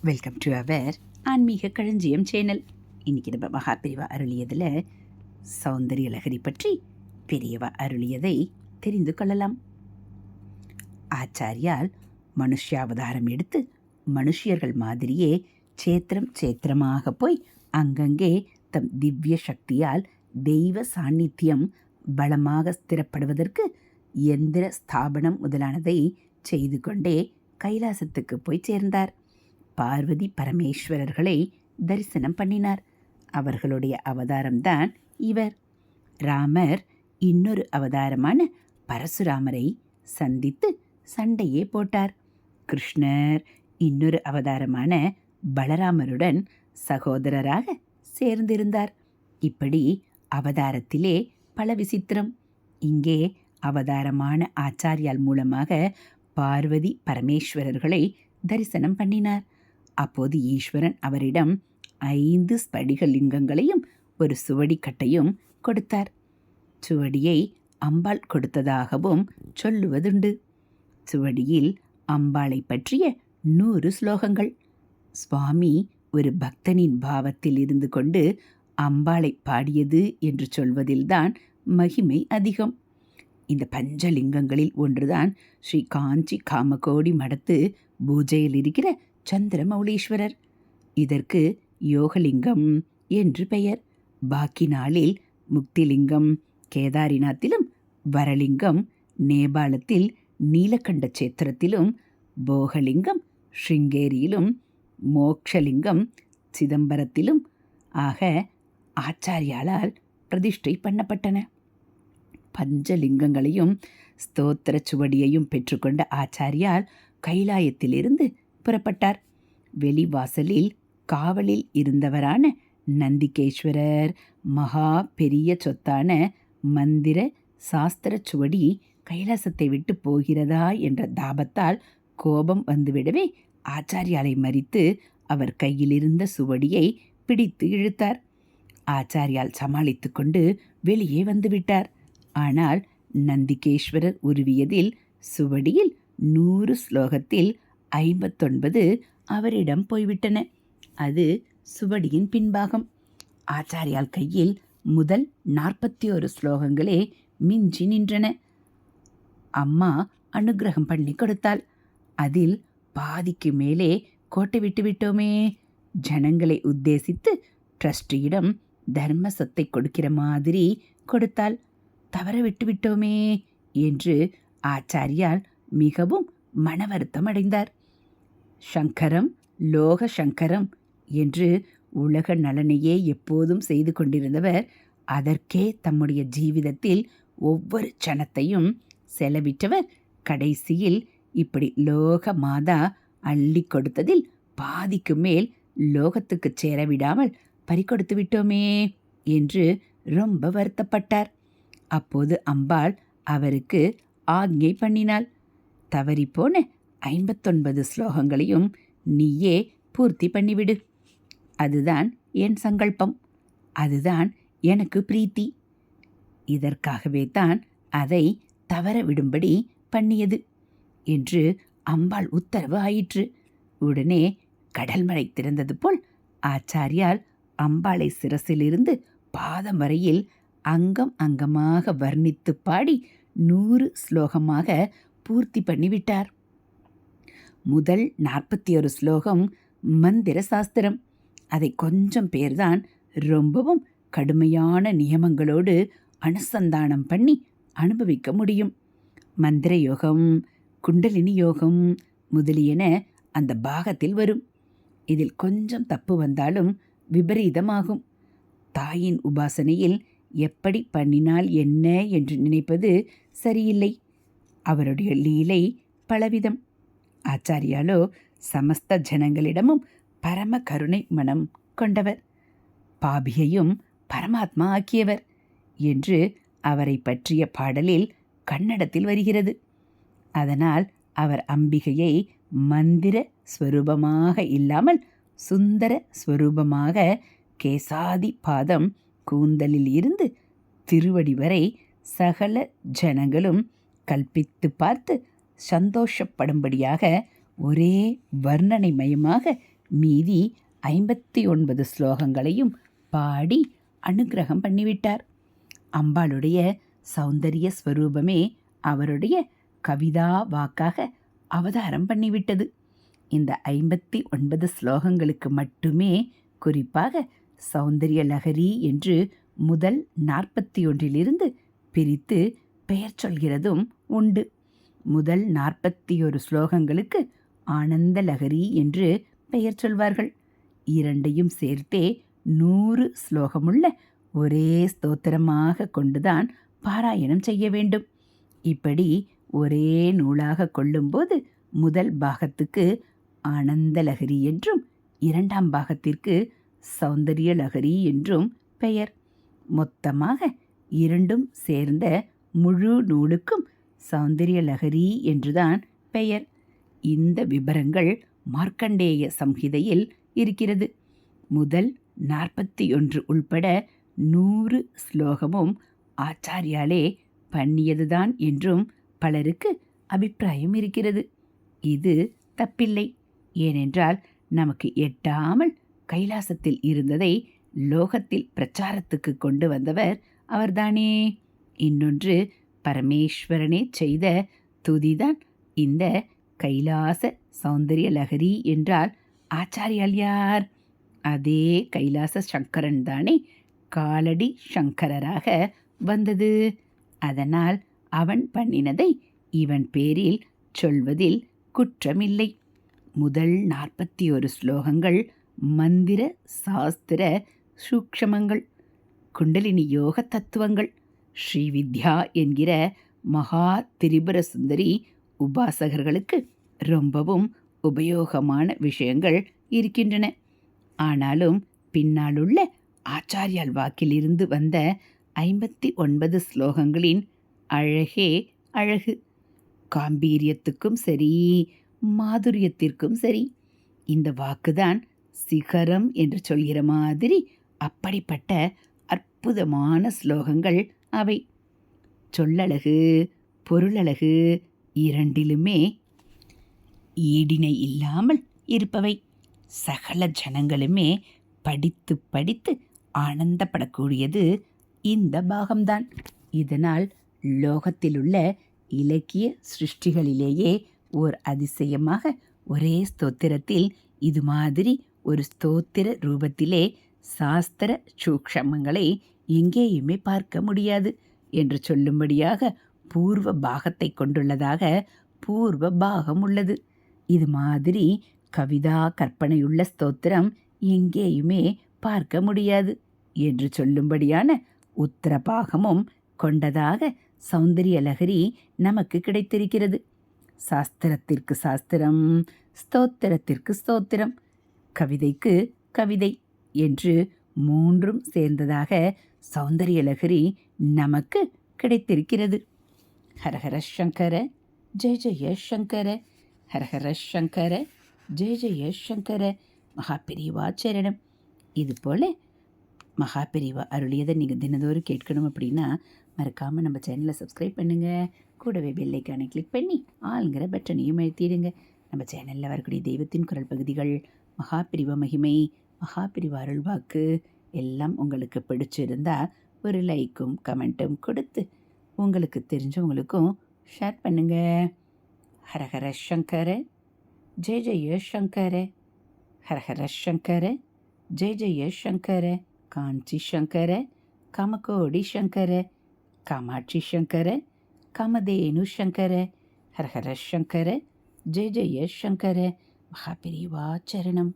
Welcome to our ஆன்மீக களஞ்சியம் channel. இன்றைக்கி நம்ம மகாபெரிவா அருளியதில் சௌந்தரிய லகரி பற்றி பெரியவா அருளியதை தெரிந்து கொள்ளலாம். ஆச்சாரியால் மனுஷ்யாவதாரம் எடுத்து மனுஷியர்கள் மாதிரியே சேத்திரமாக போய் அங்கங்கே தம் திவ்ய சக்தியால் தெய்வ சாநித்தியம் பலமாக ஸ்திரப்படுவதற்கு எந்திர ஸ்தாபனம் முதலானதை செய்து கொண்டே கைலாசத்துக்கு போய் சேர்ந்தார். பார்வதி பரமேஸ்வரர்களை தரிசனம் பண்ணினார். அவர்களுடைய அவதாரம்தான் இவர். ராமர் இன்னொரு அவதாரமான பரசுராமரை சந்தித்து சண்டையே போட்டார். கிருஷ்ணர் இன்னொரு அவதாரமான பலராமருடன் சகோதரராக சேர்ந்திருந்தார். இப்படி அவதாரத்திலே பல விசித்திரம். இங்கே அவதாரமான ஆச்சாரியால் மூலமாக பார்வதி பரமேஸ்வரர்களை தரிசனம் பண்ணினார். அப்போது ஈஸ்வரன் அவரிடம் 5 ஸ்படிக லிங்கங்களையும் ஒரு சுவடிக்கட்டையும் கொடுத்தார். சுவடியை அம்பாள் கொடுத்ததாகவும் சொல்லுவதுண்டு. சுவடியில் அம்பாளை பற்றிய 100 ஸ்லோகங்கள். சுவாமி ஒரு பக்தனின் பாவத்தில் இருந்து கொண்டு அம்பாளை பாடியது என்று சொல்வதில்தான் மகிமை அதிகம். இந்த பஞ்சலிங்கங்களில் ஒன்றுதான் ஸ்ரீ காஞ்சி காமகோடி மடத்து பூஜையில் இருக்கிற சந்திரமௌலீஸ்வரர். இதற்கு யோகலிங்கம் என்று பெயர். பாக்கி நாளில் முக்திலிங்கம் கேதாரிநாத்திலும், வரலிங்கம் நேபாளத்தில் நீலகண்ட சேத்திரத்திலும், போகலிங்கம் ஸ்ருங்கேரியிலும், மோக்ஷலிங்கம் சிதம்பரத்திலும் ஆக ஆச்சாரியாலால் பிரதிஷ்டை பண்ணப்பட்டன. பஞ்சலிங்கங்களையும் ஸ்தோத்திர சுவடியையும் பெற்றுக்கொண்ட ஆச்சாரியால் கைலாயத்திலிருந்து புறப்பட்டார். வெளிவாசலில் காவலில் இருந்தவரான நந்திகேஸ்வரர் மகா பெரிய சொத்தான மந்திர சாஸ்திர சுவடி கைலாசத்தை விட்டு போகிறதா என்ற தாபத்தால் கோபம் வந்துவிடவே ஆச்சாரியாலை மறித்து அவர் கையிலிருந்த சுவடியை பிடித்து இழுத்தார். ஆச்சாரியால் சமாளித்து கொண்டு வெளியே வந்துவிட்டார். ஆனால் நந்திகேஸ்வரர் உருவியதில் சுவடியில் 100 ஸ்லோகத்தில் 59 அவரிடம் போய்விட்டன. அது சுவடியின் பின்பாகம். ஆச்சாரியால் கையில் முதல் 41 ஸ்லோகங்களே மிஞ்சி நின்றன. அம்மா அனுகிரகம் பண்ணி கொடுத்தாள். அதில் பாதிக்கு மேலே கோட்டை விட்டு விட்டோமே. ஜனங்களை உத்தேசித்து ட்ரஸ்டியிடம் தர்ம சொத்தை கொடுக்கிற மாதிரி கொடுத்தாள். தவற விட்டு விட்டோமே என்று ஆச்சாரியால் மிகவும் மன வருத்தம் அடைந்தார். சங்கரம் லோக சங்கரம் என்று உலக நலனையே எப்போதும் செய்து கொண்டிருந்தவர் அதற்கே தம்முடைய ஜீவிதத்தில் ஒவ்வொரு சனத்தையும் செலவிட்டவர் கடைசியில் இப்படி லோக மாதா அள்ளி கொடுத்ததில் பாதிக்கு மேல் லோகத்துக்கு சேரவிடாமல் பறிகொடுத்து விட்டோமே என்று ரொம்ப வருத்தப்பட்டார். அப்போது அம்பாள் அவருக்கு ஆக்ஞை பண்ணினாள். தவறிப்போன 59 ஸ்லோகங்களையும் நீயே பூர்த்தி பண்ணிவிடு. அதுதான் என் சங்கல்பம். அதுதான் எனக்கு பிரீத்தி. இதற்காகவே தான் அதை தவற விடும்படி பண்ணியது என்று அம்பாள் உத்தரவு ஆயிற்று. உடனே கடல்மழை திறந்தது போல் ஆச்சாரியால் அம்பாளை சிரசிலிருந்து பாதம் வரையில் அங்கம் அங்கமாக வர்ணித்து பாடி 100 ஸ்லோகமாக பூர்த்தி பண்ணிவிட்டார். முதல் 41 ஸ்லோகம் மந்திர சாஸ்திரம். அதை கொஞ்சம் பேர்தான் ரொம்பவும் கடுமையான நியமங்களோடு அனுசந்தானம் பண்ணி அனுபவிக்க முடியும். மந்திர யோகம், குண்டலினி யோகம் முதலியன அந்த பாகத்தில் வரும். இதில் கொஞ்சம் தப்பு வந்தாலும் விபரீதமாகும். தாயின் உபாசனையில் எப்படி பண்ணினால் என்ன என்று நினைப்பது சரியில்லை. அவருடைய லீலை பலவிதம். ஆச்சாரியாலோ சமஸ்த ஜனங்களிடமும் பரம கருணை மனம் கொண்டவர், பாபியையும் பரமாத்மா ஆக்கியவர் என்று அவரை பற்றிய பாடலில் கன்னடத்தில் வருகிறது. அதனால் அவர் அம்பிகையை மந்திர ஸ்வரூபமாக இல்லாமல் சுந்தர ஸ்வரூபமாக கேசாதி பாதம் கூந்தலில் இருந்து திருவடி வரை சகல ஜனங்களும் கல்பித்து பார்த்து சந்தோஷப்படும்படியாக ஒரே வர்ணனைமயமாக மீதி 59 ஸ்லோகங்களையும் பாடி அனுக்கிரகம் பண்ணிவிட்டார். அம்பாளுடைய சௌந்தரிய ஸ்வரூபமே அவருடைய கவிதா வாக்காக அவதாரம் பண்ணிவிட்டது. இந்த 59 ஸ்லோகங்களுக்கு மட்டுமே குறிப்பாக சௌந்தரிய லகரி என்று முதல் 41 பிரித்து பெயர் சொல்கிறதும் உண்டு. முதல் 41 ஸ்லோகங்களுக்கு ஆனந்த லகரி என்று பெயர் சொல்வார்கள். இரண்டையும் சேர்த்தே 100 ஸ்லோகமுள்ள ஒரே ஸ்தோத்திரமாக கொண்டுதான் பாராயணம் செய்ய வேண்டும். இப்படி ஒரே நூலாக கொள்ளும்போது முதல் பாகத்துக்கு ஆனந்த லகரி என்றும் இரண்டாம் பாகத்திற்கு சௌந்தரிய லகரி என்றும் பெயர். மொத்தமாக இரண்டும் சேர்ந்த முழு நூலுக்கும் சௌந்தரிய லகரி என்றுதான் பெயர். இந்த விபரங்கள் மார்க்கண்டேய சம்ஹிதையில் இருக்கிறது. முதல் 41 உள்பட 100 ஸ்லோகமும் ஆச்சாரியாலே பண்ணியதுதான் என்றும் பலருக்கு அபிப்பிராயம் இருக்கிறது. இது தப்பில்லை. ஏனென்றால் நமக்கு எட்டாமல் கைலாசத்தில் இருந்ததை லோகத்தில் பிரச்சாரத்துக்கு கொண்டு வந்தவர் அவர்தானே. இன்னொன்று, பரமேஸ்வரனே செய்த துதிதான் இந்த கைலாச சௌந்தரிய லகரி என்றால் ஆச்சாரியால் யார்? அதே கைலாச சங்கரன் தானே காலடி சங்கரராக வந்தது. அதனால் அவன் பண்ணினதை இவன் பேரில் சொல்வதில் குற்றமில்லை. முதல் 41 ஸ்லோகங்கள் மந்திர சாஸ்திர சூக்ஷமங்கள், குண்டலினி யோக தத்துவங்கள், ஸ்ரீவித்யா என்கிற மகா திரிபுர சுந்தரி உபாசகர்களுக்கு ரொம்பவும் உபயோகமான விஷயங்கள் இருக்கின்றன. ஆனாலும் பின்னாலுள்ள ஆச்சாரியால் வாக்கிலிருந்து வந்த 59 ஸ்லோகங்களின் அழகே அழகு. காம்பீரியத்துக்கும் சரி, மாதுரியத்திற்கும் சரி, இந்த வாக்குதான் சிகரம் என்று சொல்கிற மாதிரி அப்படிப்பட்ட அற்புதமான ஸ்லோகங்கள் அவை. சொல்லழகு பொருளழகு இரண்டிலுமே ஈடிணை இல்லாமல் இருப்பவை. சகல ஜனங்களுமே படித்து படித்து ஆனந்தப்படக்கூடியது இந்த பாகம்தான். இதனால் லோகத்திலுள்ள இலக்கிய சிருஷ்டிகளிலேயே ஓர் அதிசயமாக ஒரே ஸ்தோத்திரத்தில் இது மாதிரி ஒரு ஸ்தோத்திர ரூபத்திலே சாஸ்திர சூக்ஷமங்களை எங்கேயுமே பார்க்க முடியாது என்று சொல்லும்படியாக பூர்வ பாகத்தை கொண்டுள்ளதாக பூர்வ பாகம் உள்ளது. இது மாதிரி கவிதா கற்பனையுள்ள ஸ்தோத்திரம் எங்கேயுமே பார்க்க முடியாது என்று சொல்லும்படியான உத்தர பாகமும் கொண்டதாக சௌந்தரிய லகரி நமக்கு கிடைத்திருக்கிறது. சாஸ்திரத்திற்கு சாஸ்திரம், ஸ்தோத்திரத்திற்கு ஸ்தோத்திரம், கவிதைக்கு கவிதை என்று மூன்றும் சேர்ந்ததாக சௌந்தரிய லகரி நமக்கு கிடைத்திருக்கிறது. ஹரஹர சங்கர ஜெய ஜெய சங்கர, ஹரஹர சங்கர ஜெய ஜெய சங்கர. மகாபெரிவா சரணம். இதுபோல் மகாபெரிவா அருளியதை நீங்கள் தினதோறும் கேட்கணும் அப்படின்னா மறக்காமல் நம்ம சேனலை சப்ஸ்கிரைப் பண்ணுங்கள். கூடவே பெல்லைக்கானை கிளிக் பண்ணி ஆளுங்கிற பட்டனையும் அழுத்திடுங்க. நம்ம சேனலில் வரக்கூடிய தெய்வத்தின் குரல் பகுதிகள், மகாபெரிவா மகிமை, மகாபெரிவா அருள்வாக்கு எல்லாம் உங்களுக்கு பிடிச்சிருந்தால் ஒரு லைக்கும் கமெண்ட்டும் கொடுத்து உங்களுக்கு தெரிஞ்சவங்களுக்கும் ஷேர் பண்ணுங்கள். ஹரஹர சங்கர ஜெய ஜெய சங்கர, ஹரஹர சங்கர ஜெய ஜெய சங்கர. காஞ்சி சங்கர, கமகோடி சங்கர, காமாட்சி சங்கர, காமதேனு சங்கர, ஹரஹர சங்கர ஜெய ஜெய சங்கர. மகாபெரிவா சரணம்.